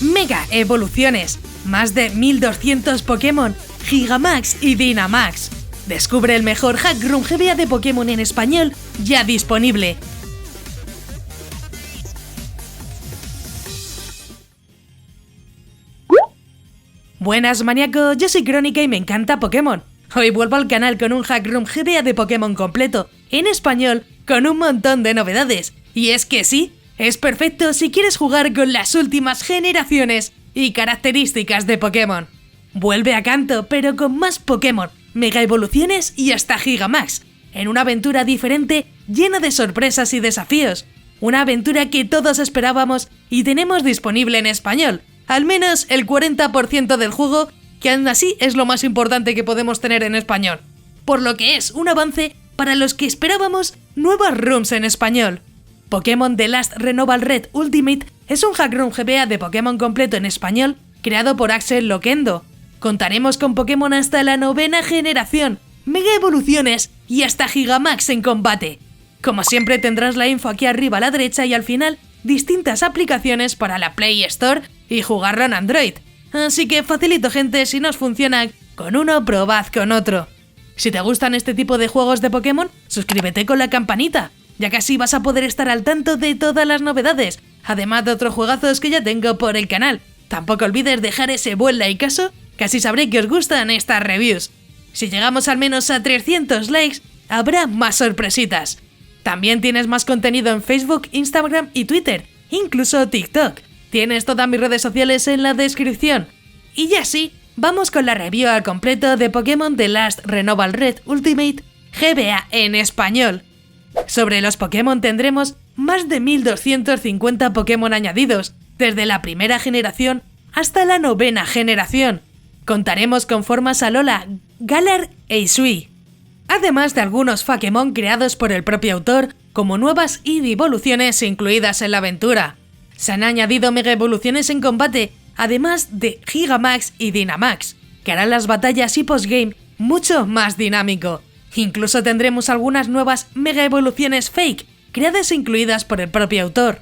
Mega evoluciones, más de 1200 Pokémon, Gigamax y Dynamax. Descubre el mejor Hack Room GBA de Pokémon en español ya disponible. Buenas maníacos, yo soy Crónica y me encanta Pokémon. Hoy vuelvo al canal con un Hack Room GBA de Pokémon completo, en español, con un montón de novedades. Y es que sí, es perfecto si quieres jugar con las últimas generaciones y características de Pokémon. Vuelve a Kanto, pero con más Pokémon, Mega evoluciones y hasta Gigamax, en una aventura diferente llena de sorpresas y desafíos. Una aventura que todos esperábamos y tenemos disponible en español. Al menos el 40% del juego, que aún así es lo más importante que podemos tener en español. Por lo que es un avance para los que esperábamos nuevas rooms en español. Pokémon The Last Renewal Red Ultimate es un Hack Room GBA de Pokémon completo en español creado por Axel Loquendo. Contaremos con Pokémon hasta la 9ª generación, Mega evoluciones y hasta Gigamax en combate. Como siempre tendrás la info aquí arriba a la derecha y al final distintas aplicaciones para la Play Store y jugarlo en Android. Así que facilito gente, si nos funciona con uno, probad con otro. Si te gustan este tipo de juegos de Pokémon, suscríbete con la campanita, ya que así vas a poder estar al tanto de todas las novedades, además de otros juegazos que ya tengo por el canal. Tampoco olvides dejar ese buen likeazo, que así sabré que os gustan estas reviews. Si llegamos al menos a 300 likes, habrá más sorpresitas. También tienes más contenido en Facebook, Instagram y Twitter, incluso TikTok. Tienes todas mis redes sociales en la descripción. Y ya sí, vamos con la review al completo de Pokémon The Last Renewal Red Ultimate GBA en español. Sobre los Pokémon tendremos más de 1250 Pokémon añadidos, desde la primera generación hasta la 9ª generación. Contaremos con formas Alola, Galar e Hisui. Además de algunos Pokémon creados por el propio autor, como nuevas evoluciones incluidas en la aventura. Se han añadido Mega evoluciones en combate, además de Gigamax y Dynamax, que harán las batallas y postgame mucho más dinámico. Incluso tendremos algunas nuevas Mega evoluciones fake, creadas e incluidas por el propio autor.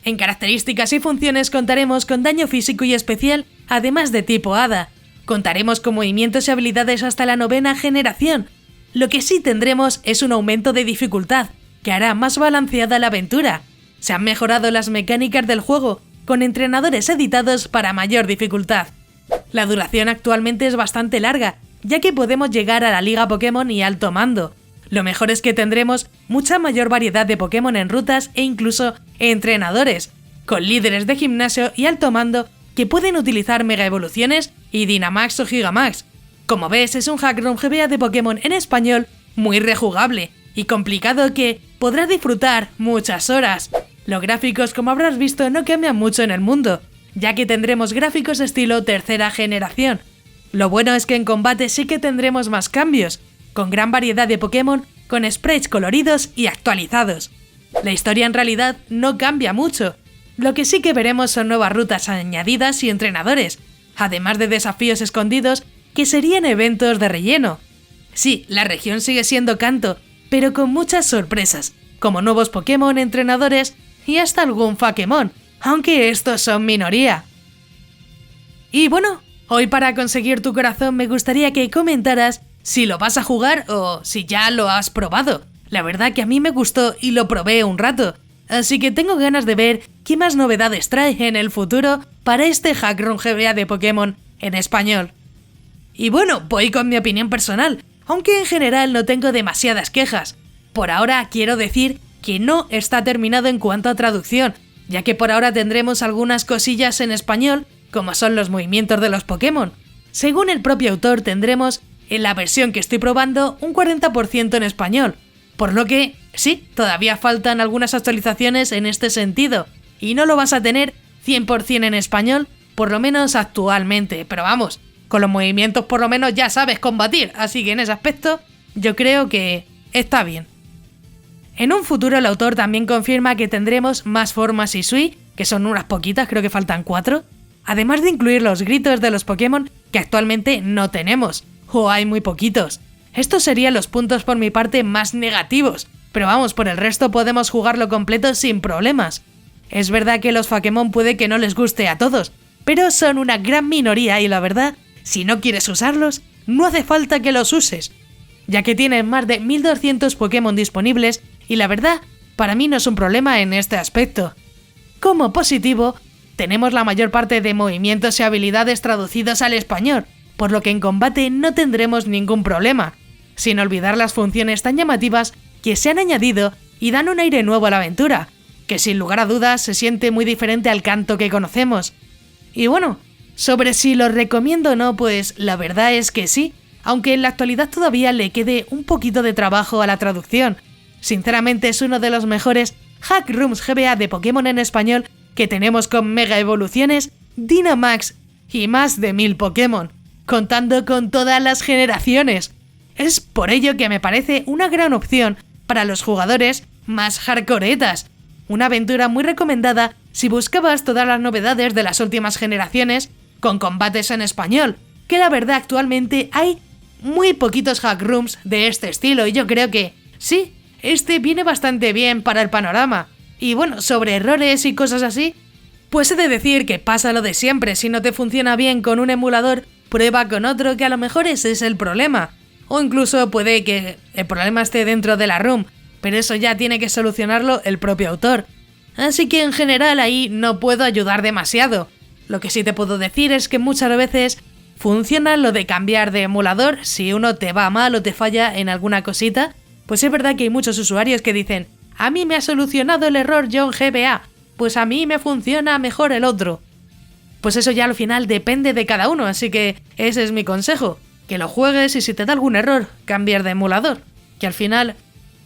En características y funciones contaremos con daño físico y especial, además de tipo Hada. Contaremos con movimientos y habilidades hasta la 9ª generación. Lo que sí tendremos es un aumento de dificultad, que hará más balanceada la aventura. Se han mejorado las mecánicas del juego, con entrenadores editados para mayor dificultad. La duración actualmente es bastante larga, ya que podemos llegar a la Liga Pokémon y Alto Mando. Lo mejor es que tendremos mucha mayor variedad de Pokémon en rutas e incluso entrenadores, con líderes de gimnasio y Alto Mando que pueden utilizar Mega evoluciones y Dynamax o Gigamax. Como ves, es un Hack Room GBA de Pokémon en español muy rejugable y complicado que podrás disfrutar muchas horas. Los gráficos, como habrás visto, no cambian mucho en el mundo, ya que tendremos gráficos estilo 3ª generación. Lo bueno es que en combate sí que tendremos más cambios, con gran variedad de Pokémon, con sprites coloridos y actualizados. La historia en realidad no cambia mucho, lo que sí que veremos son nuevas rutas añadidas y entrenadores, además de desafíos escondidos que serían eventos de relleno. Sí, la región sigue siendo Kanto, pero con muchas sorpresas, como nuevos Pokémon, entrenadores y hasta algún Pokémon, aunque estos son minoría. Y bueno, hoy para conseguir tu corazón me gustaría que comentaras si lo vas a jugar o si ya lo has probado. La verdad que a mí me gustó y lo probé un rato, así que tengo ganas de ver qué más novedades trae en el futuro para este Hack Room GBA de Pokémon en español. Y bueno, voy con mi opinión personal, aunque en general no tengo demasiadas quejas. Por ahora quiero decir que no está terminado en cuanto a traducción, ya que por ahora tendremos algunas cosillas en español, como son los movimientos de los Pokémon. Según el propio autor tendremos, en la versión que estoy probando, un 40% en español, por lo que, sí, todavía faltan algunas actualizaciones en este sentido, y no lo vas a tener 100% en español, por lo menos actualmente, pero vamos, con los movimientos por lo menos ya sabes combatir, así que en ese aspecto yo creo que está bien. En un futuro el autor también confirma que tendremos más formas Hisui, que son unas poquitas, creo que faltan 4, además de incluir los gritos de los Pokémon que actualmente no tenemos, o hay muy poquitos. Estos serían los puntos por mi parte más negativos, pero vamos, por el resto podemos jugarlo completo sin problemas. Es verdad que los Pokémon puede que no les guste a todos, pero son una gran minoría y la verdad, si no quieres usarlos, no hace falta que los uses, ya que tienen más de 1200 Pokémon disponibles y la verdad, para mí no es un problema en este aspecto. Como positivo, tenemos la mayor parte de movimientos y habilidades traducidos al español, por lo que en combate no tendremos ningún problema, sin olvidar las funciones tan llamativas que se han añadido y dan un aire nuevo a la aventura, que sin lugar a dudas se siente muy diferente al Kanto que conocemos. Y bueno, sobre si lo recomiendo o no, pues la verdad es que sí, aunque en la actualidad todavía le quede un poquito de trabajo a la traducción. Sinceramente es uno de los mejores Hack Rooms GBA de Pokémon en español que tenemos con Mega Evoluciones, Dynamax y más de 1000 Pokémon, contando con todas las generaciones. Es por ello que me parece una gran opción para los jugadores más hardcoreetas. Una aventura muy recomendada si buscabas todas las novedades de las últimas generaciones con combates en español, que la verdad actualmente hay muy poquitos hack rooms de este estilo y yo creo que sí, este viene bastante bien para el panorama. Y bueno, sobre errores y cosas así, pues he de decir que pasa lo de siempre, si no te funciona bien con un emulador, prueba con otro que a lo mejor ese es el problema. O incluso puede que el problema esté dentro de la ROM, pero eso ya tiene que solucionarlo el propio autor. Así que en general ahí no puedo ayudar demasiado. Lo que sí te puedo decir es que muchas veces funciona lo de cambiar de emulador si uno te va mal o te falla en alguna cosita. Pues es verdad que hay muchos usuarios que dicen: a mí me ha solucionado el error John GBA, pues a mí me funciona mejor el otro. Pues eso ya al final depende de cada uno, así que ese es mi consejo. Que lo juegues y si te da algún error, cambiar de emulador. Que al final,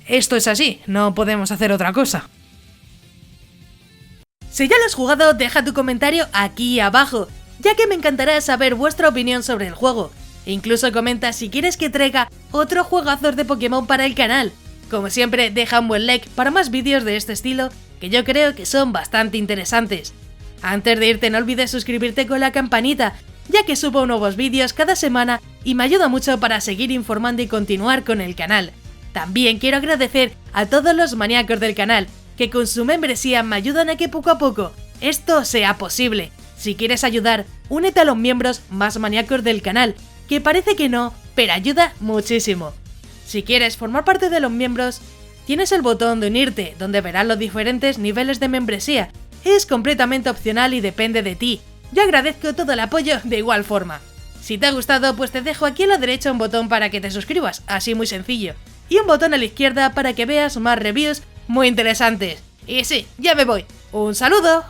esto es así, no podemos hacer otra cosa. Si ya lo has jugado, deja tu comentario aquí abajo, ya que me encantará saber vuestra opinión sobre el juego. E incluso comenta si quieres que traiga otro juegazos de Pokémon para el canal. Como siempre, deja un buen like para más vídeos de este estilo, que yo creo que son bastante interesantes. Antes de irte, no olvides suscribirte con la campanita, ya que subo nuevos vídeos cada semana y me ayuda mucho para seguir informando y continuar con el canal. También quiero agradecer a todos los maníacos del canal, que con su membresía me ayudan a que poco a poco esto sea posible. Si quieres ayudar, únete a los miembros más maníacos del canal, que parece que no, pero ayuda muchísimo. Si quieres formar parte de los miembros, tienes el botón de unirte, donde verás los diferentes niveles de membresía. Es completamente opcional y depende de ti. Yo agradezco todo el apoyo de igual forma. Si te ha gustado, pues te dejo aquí a la derecha un botón para que te suscribas, así muy sencillo. Y un botón a la izquierda para que veas más reviews muy interesantes. Y sí, ya me voy. ¡Un saludo!